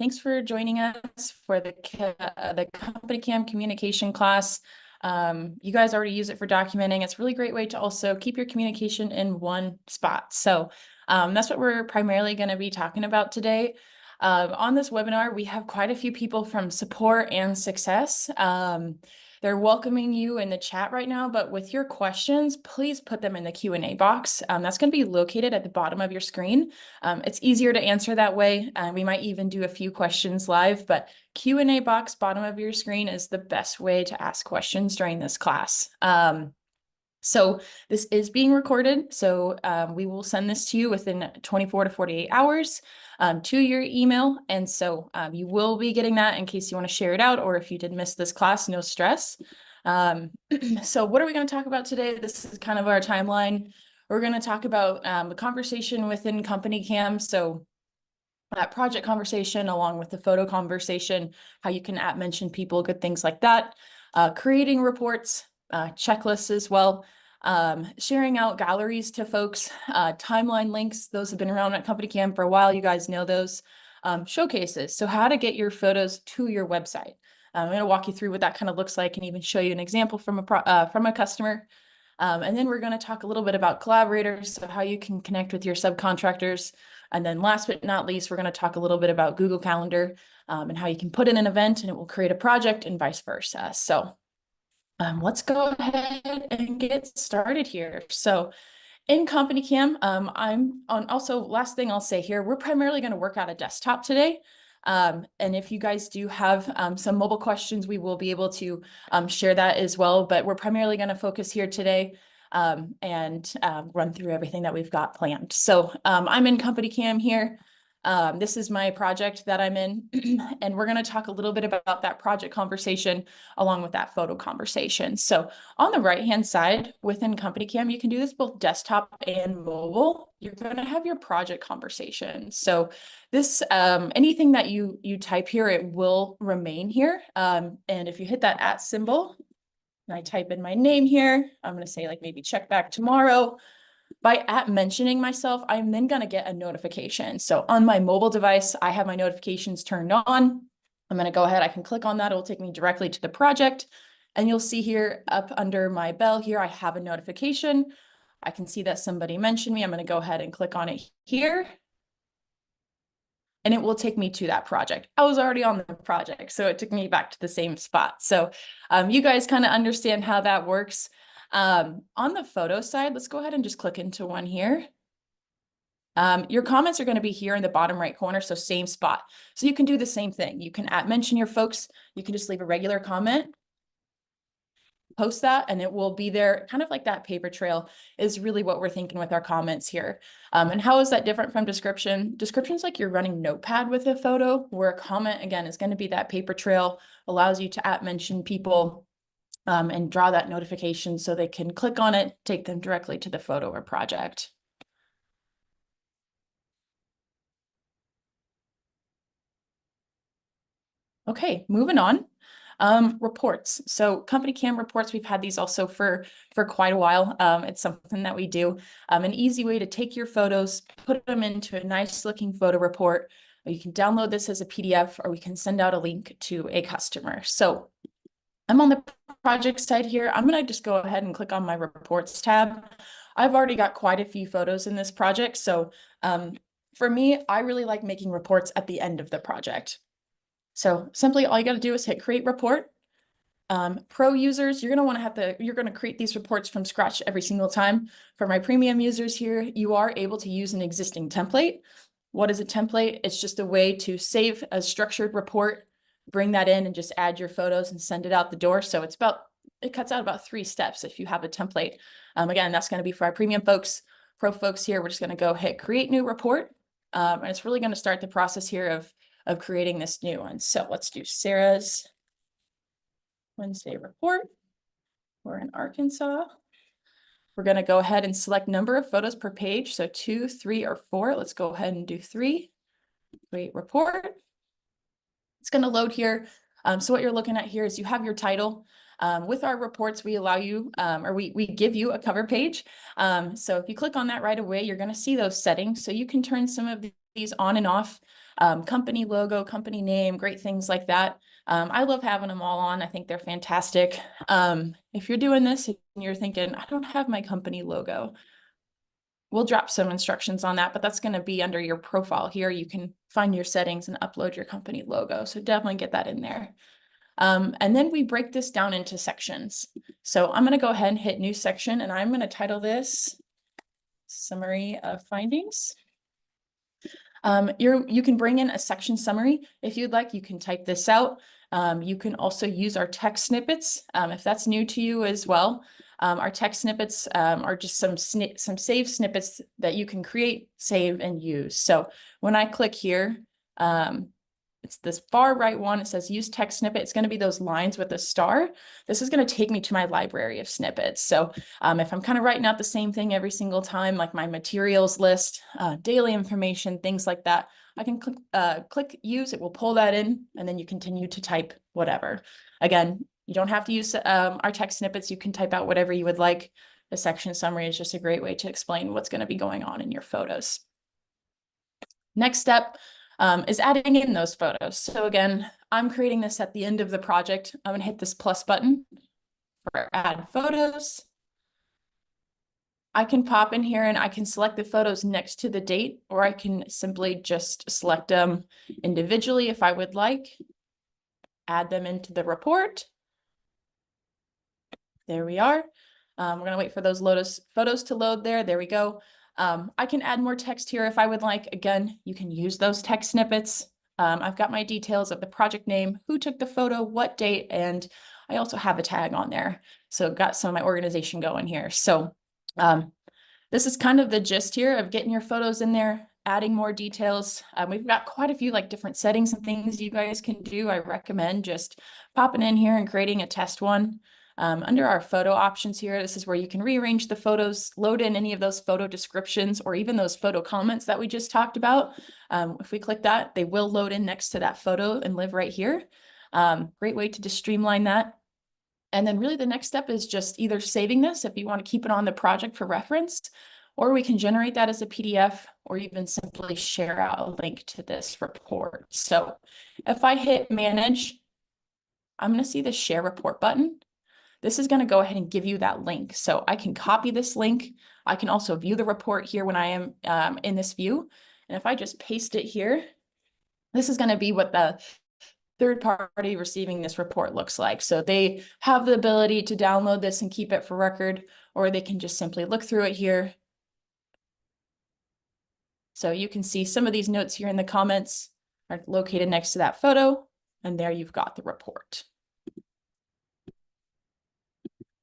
Thanks for joining us for the CompanyCam communication class. You guys already use it for documenting. It's a really great way to also keep your communication in one spot. So that's what we're primarily going to be talking about today. On this webinar, we have quite a few people from support and success. They're welcoming you in the chat right now, but with your questions, please put them in the Q&A box. That's going to be located at the bottom of your screen. It's easier to answer that way. We might even do a few questions live, but Q&A box, bottom of your screen, is the best way to ask questions during this class. So this is being recorded, so we will send this to you within 24 to 48 hours to your email. And so you will be getting that in case you want to share it out, or if you did miss this class, no stress. So what are we going to talk about today? This is kind of our timeline. We're going to talk about the conversation within CompanyCam. So that project conversation along with the photo conversation, how you can mention people, good things like that. Creating reports, checklists as well, sharing out galleries to folks, timeline links. Those have been around at CompanyCam for a while. You guys know those. Showcases. So how to get your photos to your website. I'm going to walk you through what that kind of looks like and even show you an example from a customer. And then we're going to talk a little bit about collaborators, so how you can connect with your subcontractors. And then last but not least, we're going to talk a little bit about Google Calendar and how you can put in an event and it will create a project and vice versa. So let's go ahead and get started here. So in CompanyCam, I'm on also, last thing I'll say here, we're primarily going to work out a desktop today. And if you guys do have some mobile questions, we will be able to share that as well. But we're primarily going to focus here today and run through everything that we've got planned. So I'm in CompanyCam here. This is my project that I'm in, and we're going to talk a little bit about that project conversation along with that photo conversation. So on the right-hand side within CompanyCam, you can do this both desktop and mobile. You're going to have your project conversation. So this, anything that you type here, it will remain here. And if you hit that @ symbol, and I type in my name here, I'm going to say like maybe check back tomorrow. By mentioning myself, I'm then going to get a notification. So on my mobile device, I have my notifications turned on. I'm going to go ahead. I can click on that. It will take me directly to the project. And you'll see here up under my bell here, I have a notification. I can see that somebody mentioned me. I'm going to go ahead and click on it here. And it will take me to that project. I was already on the project, so it took me back to the same spot. So you guys kind of understand how that works. On the photo side, let's go ahead and just click into one here. Your comments are going to be here in the bottom right corner, so same spot. So you can do the same thing. You can mention your folks. You can just leave a regular comment, post that, and it will be there. Kind of like that paper trail is really what we're thinking with our comments here. And how is that different from description? Description is like you're running Notepad with a photo, where a comment, again, is going to be that paper trail, allows you to mention people. And draw that notification so they can click on it, take them directly to the photo or project. Okay, moving on. Reports. So CompanyCam reports, we've had these also for quite a while. It's something that we do. An easy way to take your photos, put them into a nice looking photo report. You can download this as a PDF, or we can send out a link to a customer. So I'm on the project side here. I'm going to just go ahead and click on my reports tab. I've already got quite a few photos in this project. So for me, I really like making reports at the end of the project. So simply all you got to do is hit create report. Pro users, you're going to create these reports from scratch every single time. For my premium users here, you are able to use an existing template. What is a template? It's just a way to save a structured report, bring that in and just add your photos and send it out the door. So it cuts out about 3 steps if you have a template. Again, that's going to be for our premium folks. Pro folks here, we're just going to go hit create new report. And it's really going to start the process here of creating this new one. So let's do Sarah's Wednesday report. We're in Arkansas. We're going to go ahead and select number of photos per page. So 2, 3, or 4. Let's go ahead and do 3. Create report. It's going to load here. So what you're looking at here is you have your title. With our reports, we allow you, or we give you a cover page. So if you click on that right away, you're going to see those settings. So you can turn some of these on and off. company logo, company name, great things like that. I love having them all on. I think they're fantastic. If you're doing this and you're thinking, I don't have my company logo, we'll drop some instructions on that, but that's going to be under your profile here. You can find your settings and upload your company logo. So definitely get that in there. And then we break this down into sections. So I'm going to go ahead and hit new section, and I'm going to title this Summary of Findings. You can bring in a section summary if you'd like. You can type this out. You can also use our text snippets if that's new to you as well. Our text snippets are just some saved snippets that you can create, save, and use. So when I click here, it's this far right one. It says use text snippet. It's going to be those lines with a star. This is going to take me to my library of snippets. So if I'm kind of writing out the same thing every single time, like my materials list, daily information, things like that, I can click use. It will pull that in, and then you continue to type whatever. Again, you don't have to use our text snippets. You can type out whatever you would like. The section summary is just a great way to explain what's going to be going on in your photos. Next step is adding in those photos. So again, I'm creating this at the end of the project. I'm gonna hit this plus button for add photos. I can pop in here and I can select the photos next to the date, or I can simply just select them individually if I would like, add them into the report. There we are. We're gonna wait for those photos to load there. There we go. I can add more text here if I would like. Again, you can use those text snippets. I've got my details of the project name, who took the photo, what date, and I also have a tag on there. So got some of my organization going here. So this is kind of the gist here of getting your photos in there, adding more details. We've got quite a few like different settings and things you guys can do. I recommend just popping in here and creating a test one. Under our photo options here, this is where you can rearrange the photos, load in any of those photo descriptions, or even those photo comments that we just talked about. If we click that, they will load in next to that photo and live right here. Great way to just streamline that. And then really the next step is just either saving this if you want to keep it on the project for reference, or we can generate that as a PDF, or even simply share out a link to this report. So if I hit manage, I'm going to see the share report button. This is going to go ahead and give you that link. So I can copy this link. I can also view the report here when I am in this view. And if I just paste it here, this is going to be what the third party receiving this report looks like. So they have the ability to download this and keep it for record, or they can just simply look through it here. So you can see some of these notes here in the comments are located next to that photo, and there you've got the report.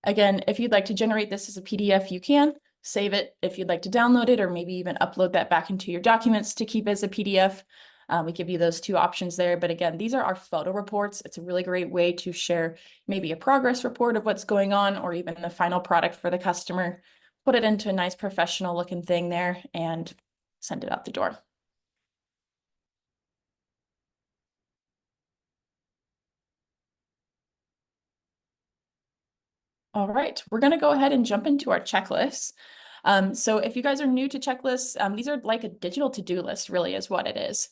Again, if you'd like to generate this as a PDF, you can save it. If you'd like to download it, or maybe even upload that back into your documents to keep as a PDF, we give you those two options there. But again, these are our photo reports. It's a really great way to share maybe a progress report of what's going on, or even the final product for the customer, put it into a nice professional looking thing there and send it out the door. All right, we're going to go ahead and jump into our checklists. So if you guys are new to checklists, these are like a digital to-do list, really is what it is.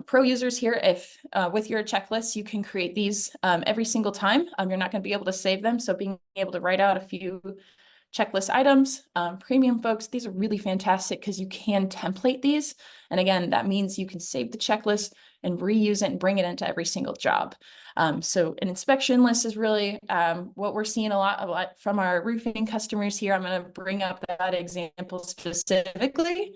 Pro users here, if with your checklists, you can create these every single time. You're not going to be able to save them. So being able to write out a few checklist items, premium folks, these are really fantastic because you can template these. And again, that means you can save the checklist and reuse it and bring it into every single job. So an inspection list is really what we're seeing a lot from our roofing customers here. I'm going to bring up that example specifically.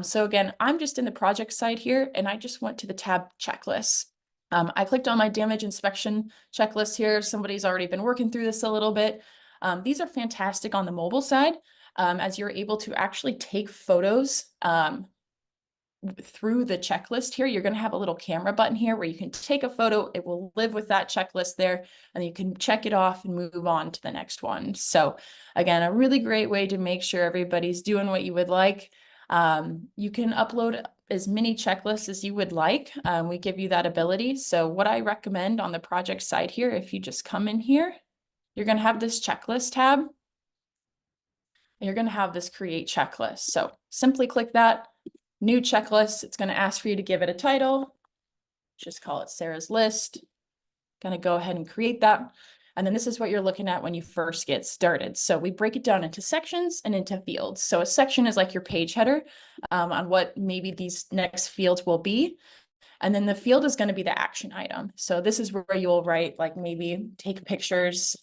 So again, I'm just in the project side here, and I just went to the tab checklists. I clicked on my damage inspection checklist here. Somebody's already been working through this a little bit. These are fantastic on the mobile side, as you're able to actually take photos through the checklist here. You're going to have a little camera button here where you can take a photo. It will live with that checklist there, and you can check it off and move on to the next one. So again, a really great way to make sure everybody's doing what you would like. You can upload as many checklists as you would like. We give you that ability. So what I recommend on the project side here, if you just come in here, you're going to have this checklist tab. And you're going to have this create checklist. So simply click that. New checklist, it's going to ask for you to give it a title. Just call it Sarah's list. Going to go ahead and create that. And then this is what you're looking at when you first get started. So we break it down into sections and into fields. So a section is like your page header on what maybe these next fields will be. And then the field is going to be the action item. So this is where you'll write, like, maybe take pictures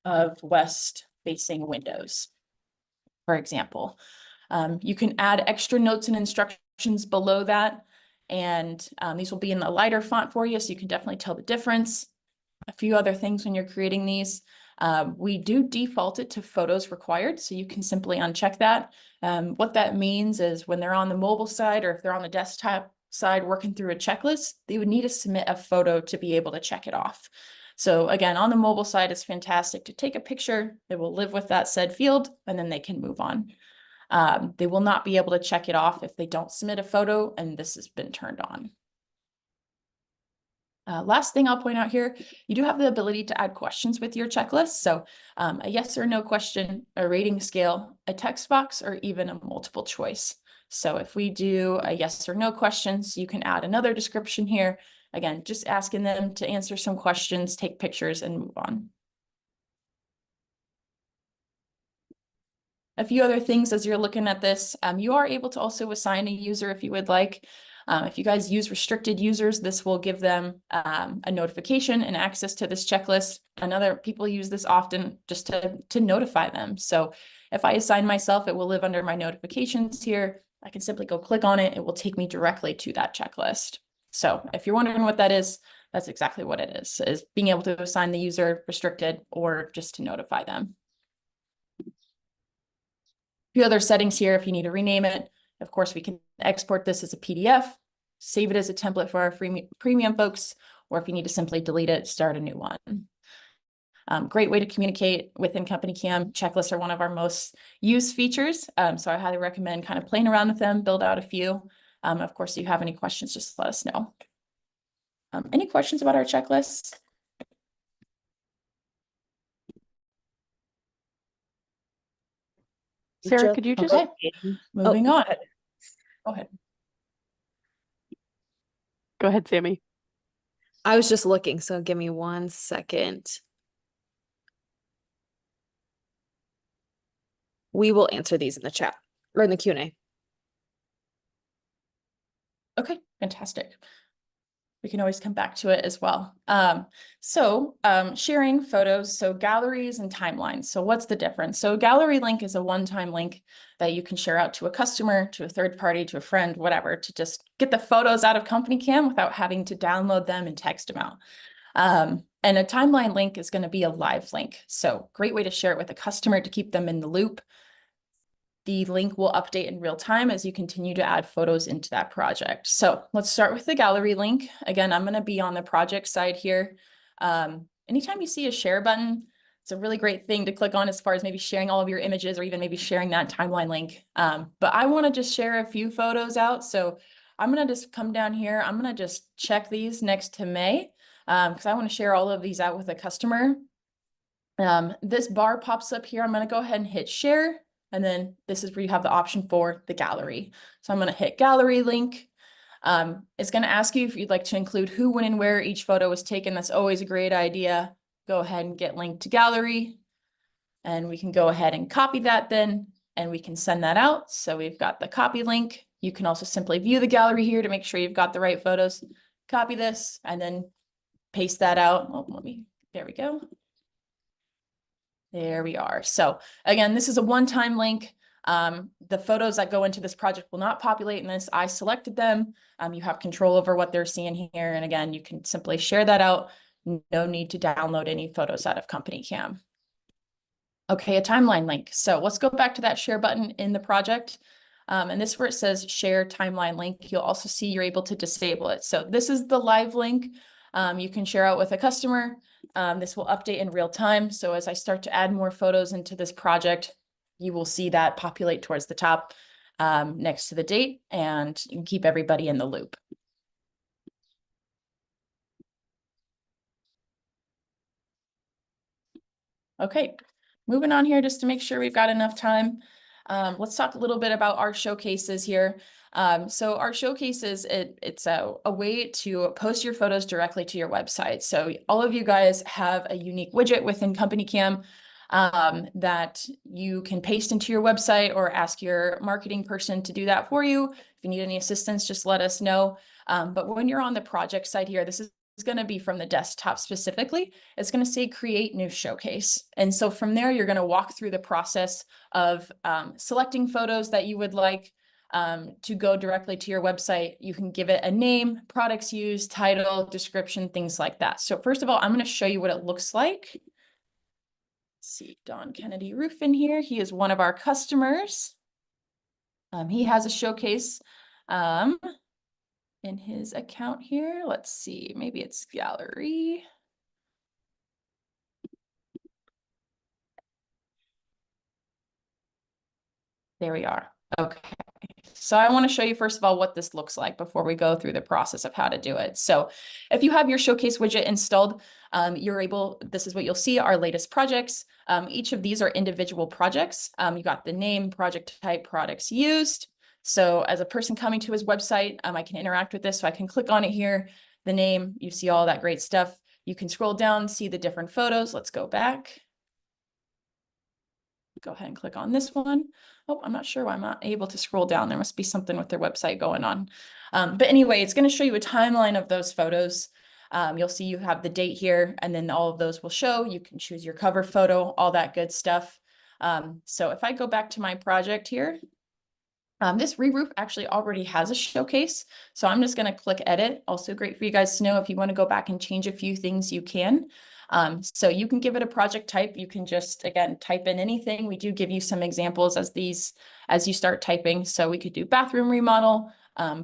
of west facing windows, for example. You can add extra notes and instructions below that. And these will be in a lighter font for you, so you can definitely tell the difference. A few other things when you're creating these. We do default it to photos required, so you can simply uncheck that. What that means is when they're on the mobile side or if they're on the desktop side working through a checklist, they would need to submit a photo to be able to check it off. So again, on the mobile side, it's fantastic to take a picture. It will live with that said field, and then they can move on. They will not be able to check it off if they don't submit a photo and this has been turned on. Last thing I'll point out here, you do have the ability to add questions with your checklist. So a yes or no question, a rating scale, a text box, or even a multiple choice. So if we do a yes or no questions, you can add another description here. Again, just asking them to answer some questions, take pictures, and move on. A few other things as you're looking at this, you are able to also assign a user if you would like. If you guys use restricted users, this will give them a notification and access to this checklist. Another people use this often just to notify them. So if I assign myself, it will live under my notifications here. I can simply go click on it. It will take me directly to that checklist. So if you're wondering what that is, that's exactly what it is being able to assign the user restricted or just to notify them. Few other settings here if you need to rename it. Of course, we can export this as a PDF, save it as a template for our premium folks, or if you need to simply delete it, start a new one. Great way to communicate within CompanyCam. Checklists are one of our most used features, so I highly recommend kind of playing around with them, build out a few. Of course, if you have any questions, just let us know. Any questions about our checklists? Sarah, could you just moving on? Go ahead. Go ahead, Sammy. I was just looking, so give me 1 second. We will answer these in the chat or in the Q&A. Okay, fantastic. We can always come back to it as well. Sharing photos, so galleries and timelines. So what's the difference? So gallery link is a one-time link that you can share out to a customer, to a third party, to a friend, whatever, to just get the photos out of CompanyCam without having to download them and text them out. And a timeline link is going to be a live link. So great way to share it with a customer to keep them in the loop. The link will update in real time as you continue to add photos into that project. So let's start with the gallery link. Again, I'm going to be on the project side here. Anytime you see a share button, it's a really great thing to click on as far as maybe sharing all of your images or even maybe sharing that timeline link. But I want to just share a few photos out. So I'm going to just come down here. I'm going to just check these next to May because I want to share all of these out with a customer. This bar pops up here. I'm going to go ahead and hit share. And then this is where you have the option for the gallery. So I'm going to hit gallery link. It's going to ask you if you'd like to include who, when, and where each photo was taken. That's always a great idea. Go ahead and get linked to gallery. And we can go ahead and copy that then, and we can send that out. So we've got the copy link. You can also simply view the gallery here to make sure you've got the right photos. Copy this and then paste that out. Oh, there we go. There we are. So again, this is a one-time link. The photos that go into this project will not populate in this. I selected them. You have control over what they're seeing here. And again, you can simply share that out. No need to download any photos out of CompanyCam. Okay, a timeline link. So let's go back to that share button in the project. And this is where it says share timeline link. You'll also see you're able to disable it. So this is the live link. You can share out with a customer. This will update in real time. So as I start to add more photos into this project, you will see that populate towards the top next to the date, and you can keep everybody in the loop. Okay, moving on here just to make sure we've got enough time. Let's talk a little bit about our showcases here. So our showcases, it's a way to post your photos directly to your website. So all of you guys have a unique widget within CompanyCam that you can paste into your website or ask your marketing person to do that for you. If you need any assistance, just let us know. But when you're on the project side here, this is going to be from the desktop specifically. It's going to say create new showcase. And so from there, you're going to walk through the process of selecting photos that you would like to go directly to your website. You can give it a name, products used, title, description, things like that. So first of all, I'm going to show you what it looks like. Let's see, Don Kennedy Roofing here. He is one of our customers. He has a showcase in his account here. Let's see, maybe it's gallery. There we are. Okay. So I want to show you first of all what this looks like before we go through the process of how to do it. So if you have your showcase widget installed, this is what you'll see, our latest projects. Each of these are individual projects. You got the name, project type, products used. So as a person coming to his website, I can interact with this. So I can click on it here, the name, you see all that great stuff. You can scroll down, see the different photos. Let's go back. Go ahead and click on this one. Oh, I'm not sure why I'm not able to scroll down. There must be something with their website going on. But anyway, it's going to show you a timeline of those photos. You'll see you have the date here, and then all of those will show. You can choose your cover photo, all that good stuff. So if I go back to my project here, this re-roof actually already has a showcase. So I'm just going to click edit. Also great for you guys to know if you want to go back and change a few things, you can. So you can give it a project type. You can just, again, type in anything. We do give you some examples as you start typing. So we could do bathroom remodel,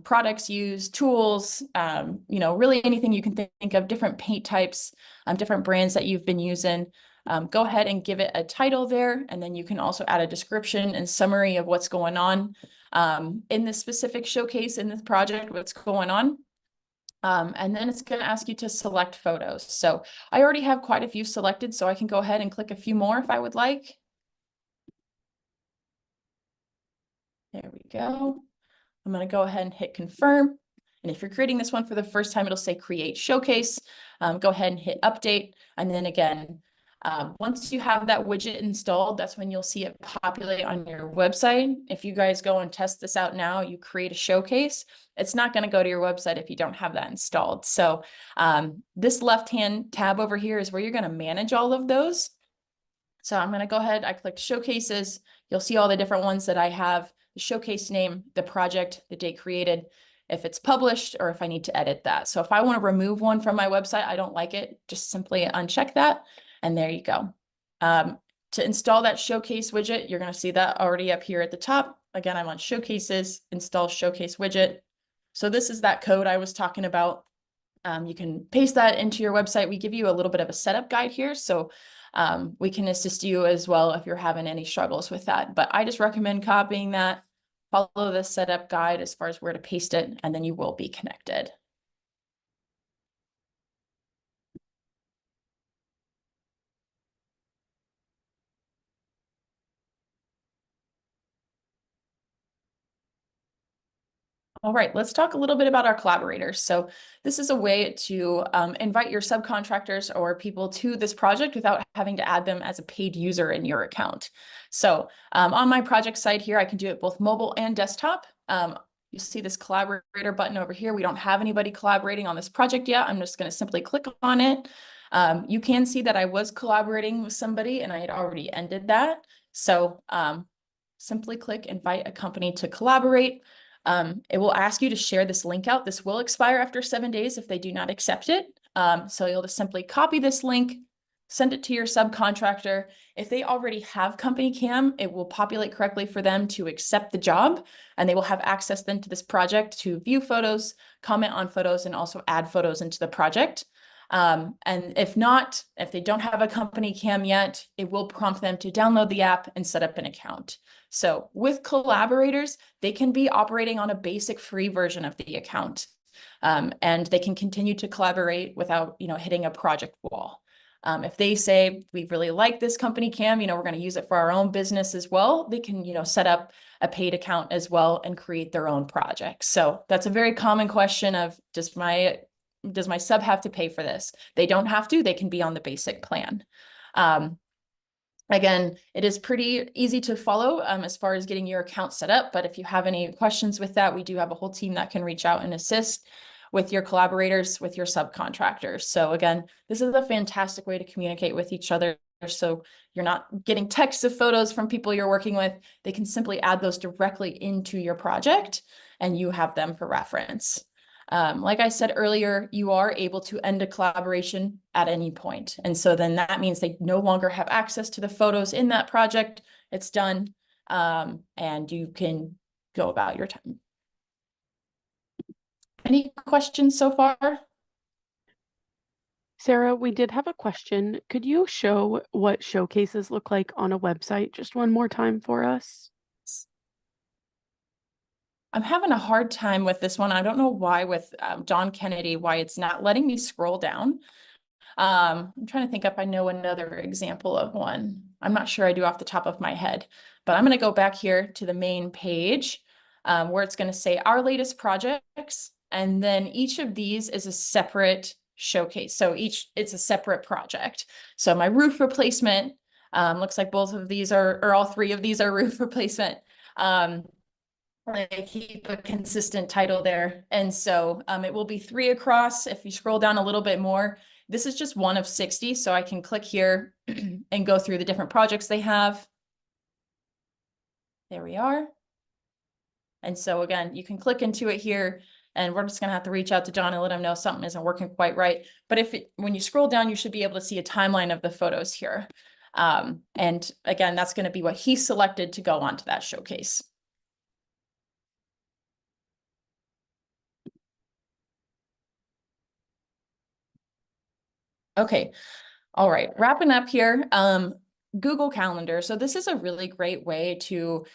products used, tools, really anything you can think of, different paint types, different brands that you've been using. Go ahead and give it a title there. And then you can also add a description and summary of what's going on in this specific showcase, in this project, what's going on. And then it's going to ask you to select photos. So I already have quite a few selected, so I can go ahead and click a few more if I would like. There we go. I'm going to go ahead and hit confirm. And if you're creating this one for the first time, it'll say create showcase. Go ahead and hit update. And then again, once you have that widget installed, that's when you'll see it populate on your website. If you guys go and test this out now, you create a showcase, it's not going to go to your website if you don't have that installed. So this left-hand tab over here is where you're going to manage all of those. So I'm going to go ahead, I clicked showcases. You'll see all the different ones that I have, the showcase name, the project, the date created, if it's published, or if I need to edit that. So if I want to remove one from my website, I don't like it, just simply uncheck that. And there you go. To install that showcase widget, you're going to see that already up here at the top. Again, I'm on showcases, install showcase widget. So this is that code I was talking about. You can paste that into your website. We give you a little bit of a setup guide here. So we can assist you as well if you're having any struggles with that. But I just recommend copying that, follow the setup guide as far as where to paste it, and then you will be connected. All right, let's talk a little bit about our collaborators. So this is a way to invite your subcontractors or people to this project without having to add them as a paid user in your account. So on my project site here, I can do it both mobile and desktop. You see this collaborator button over here. We don't have anybody collaborating on this project yet. I'm just going to simply click on it. You can see that I was collaborating with somebody and I had already ended that. So simply click invite a company to collaborate. It will ask you to share this link out. This will expire after 7 days if they do not accept it. So you'll just simply copy this link, send it to your subcontractor. If they already have CompanyCam, it will populate correctly for them to accept the job, and they will have access then to this project to view photos, comment on photos, and also add photos into the project. And if not, if they don't have a CompanyCam yet, it will prompt them to download the app and set up an account. So with collaborators, they can be operating on a basic free version of the account, and they can continue to collaborate without, hitting a project wall. If they say, we really like this CompanyCam, we're going to use it for our own business as well, they can, set up a paid account as well and create their own projects. So that's a very common question of, does my sub have to pay for this? They don't have to, they can be on the basic plan. Again, it is pretty easy to follow as far as getting your account set up, but if you have any questions with that, we do have a whole team that can reach out and assist with your collaborators, with your subcontractors. So again, this is a fantastic way to communicate with each other. So you're not getting texts of photos from people you're working with. They can simply add those directly into your project and you have them for reference. Like I said earlier, you are able to end a collaboration at any point. And so then that means they no longer have access to the photos in that project. It's done, and you can go about your time. Any questions so far? Sarah, we did have a question. Could you show what showcases look like on a website just one more time for us? I'm having a hard time with this one. I don't know why with John Kennedy, why it's not letting me scroll down. I'm trying to think if I know another example of one. I'm not sure I do off the top of my head, but I'm going to go back here to the main page where it's going to say our latest projects. And then each of these is a separate showcase. So it's a separate project. So my roof replacement, looks like both of these or all three of these are roof replacement. They keep a consistent title there. And so it will be 3 across. If you scroll down a little bit more, this is just one of 60. So I can click here and go through the different projects they have. There we are. And so again, you can click into it here and we're just going to have to reach out to John and let him know something isn't working quite right. But when you scroll down, you should be able to see a timeline of the photos here. And again, that's going to be what he selected to go onto that showcase. Okay. All right. Wrapping up here. Google Calendar. So this is a really great way to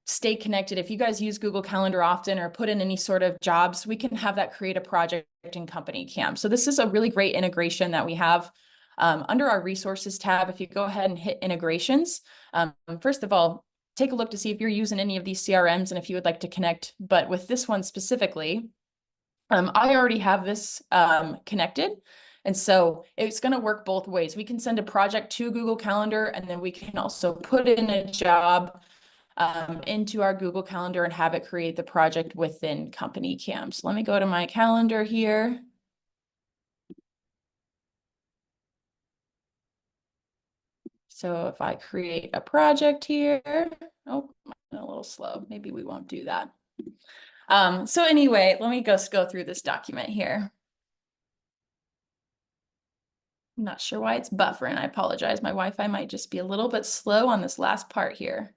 stay connected. If you guys use Google Calendar often or put in any sort of jobs, we can have that create a project in CompanyCam. So this is a really great integration that we have under our resources tab. If you go ahead and hit integrations, first of all, take a look to see if you're using any of these CRMs and if you would like to connect. But with this one specifically, I already have this connected. And so it's going to work both ways. We can send a project to Google Calendar, and then we can also put in a job into our Google Calendar and have it create the project within CompanyCam. So let me go to my calendar here. So if I create a project here, oh, I'm a little slow. Maybe we won't do that. So anyway, let me go through this document here. I'm not sure why it's buffering. I apologize. My Wi-Fi might just be a little bit slow on this last part here.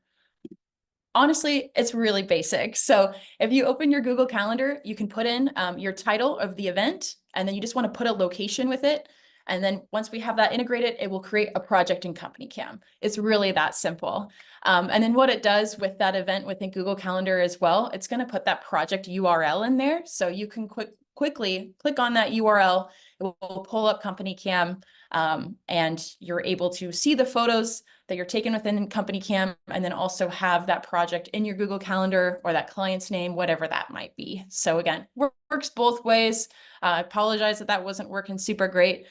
Honestly, it's really basic. So if you open your Google Calendar, you can put in your title of the event, and then you just want to put a location with it. And then once we have that integrated, it will create a project in CompanyCam. It's really that simple. And then what it does with that event within Google Calendar as well, it's going to put that project URL in there. So you can quickly click on that URL. It will pull up CompanyCam, and you're able to see the photos that you're taking within CompanyCam, and then also have that project in your Google Calendar or that client's name, whatever that might be. So again, works both ways. I apologize that that wasn't working super great.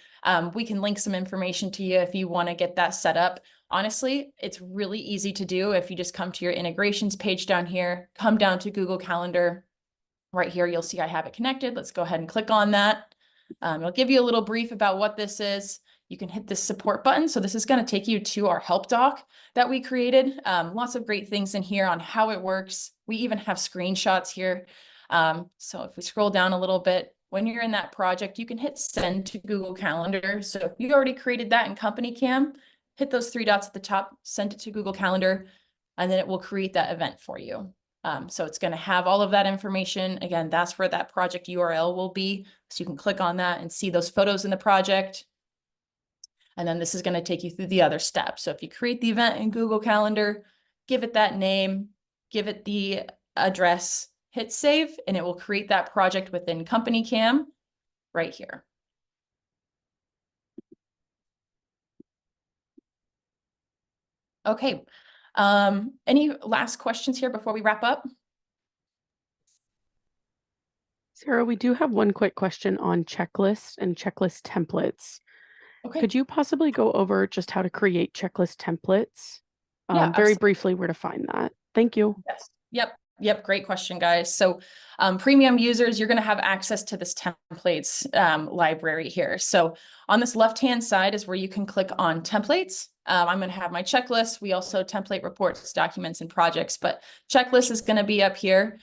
We can link some information to you if you want to get that set up. Honestly, it's really easy to do. If you just come to your integrations page down here, come down to Google Calendar. Right here, you'll see I have it connected. Let's go ahead and click on that. It'll give you a little brief about what this is. You can hit this support button. So this is going to take you to our help doc that we created. Lots of great things in here on how it works. We even have screenshots here. So if we scroll down a little bit, when you're in that project, you can hit send to Google Calendar. So if you already created that in CompanyCam, hit those 3 dots at the top, send it to Google Calendar, and then it will create that event for you. So it's going to have all of that information. Again, that's where that project URL will be. So you can click on that and see those photos in the project. And then this is going to take you through the other steps. So if you create the event in Google Calendar, give it that name, give it the address, hit save, and it will create that project within CompanyCam right here. Okay. Any last questions here before we wrap up? Sarah, we do have one quick question on checklists and checklist templates. Okay. Could you possibly go over just how to create checklist templates? Yeah, Very briefly, where to find that. Thank you. Yes. Yep. Great question, guys. So premium users, you're going to have access to this templates library here. So on this left-hand side is where you can click on templates. I'm going to have my checklist. We also template reports, documents, and projects, but checklist is going to be up here.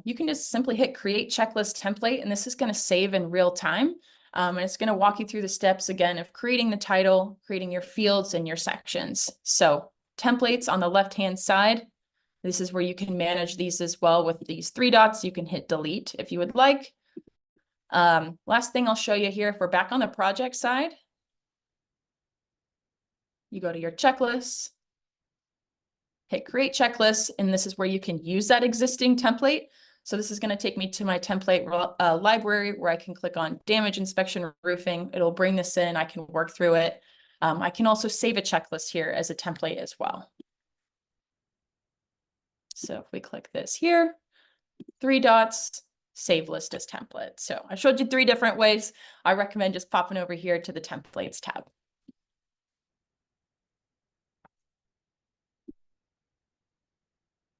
You can just simply hit create checklist template, and this is going to save in real time. And it's going to walk you through the steps again of creating the title, creating your fields and your sections. So templates on the left-hand side. This is where you can manage these as well with these 3 dots. You can hit delete if you would like. Last thing I'll show you here, if we're back on the project side, you go to your checklists, hit create checklist, and this is where you can use that existing template. So this is going to take me to my template library where I can click on damage inspection roofing. It'll bring this in. I can work through it. I can also save a checklist here as a template as well. So if we click this here, 3 dots, save list as template. So I showed you 3 different ways. I recommend just popping over here to the templates tab.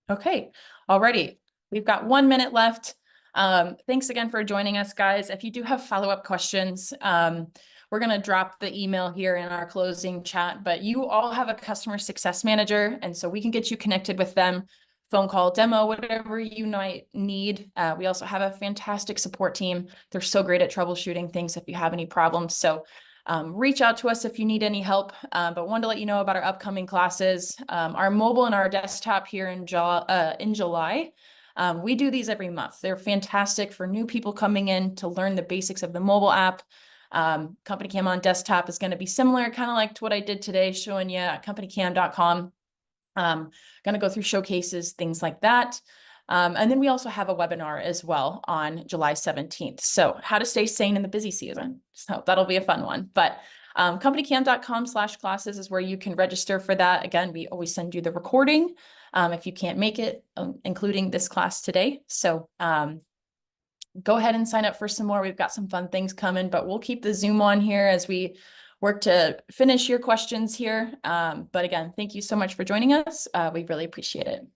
Okay, alrighty. We've got 1 minute left. Thanks again for joining us, guys. If you do have follow-up questions, we're going to drop the email here in our closing chat, but you all have a customer success manager, and so we can get you connected with them. Phone call, demo, whatever you might need. We also have a fantastic support team. They're so great at troubleshooting things if you have any problems. So reach out to us if you need any help. But wanted to let you know about our upcoming classes. Our mobile and our desktop here in July. We do these every month. They're fantastic for new people coming in to learn the basics of the mobile app. CompanyCam on desktop is going to be similar, kind of like to what I did today, showing you at CompanyCam.com. Going to go through showcases, things like that. And then we also have a webinar as well on July 17th. So how to stay sane in the busy season. So that'll be a fun one. But CompanyCam.com/classes is where you can register for that. Again, we always send you the recording if you can't make it, including this class today. So go ahead and sign up for some more. We've got some fun things coming, but we'll keep the Zoom on here as we work to finish your questions here. But again, thank you so much for joining us. We really appreciate it.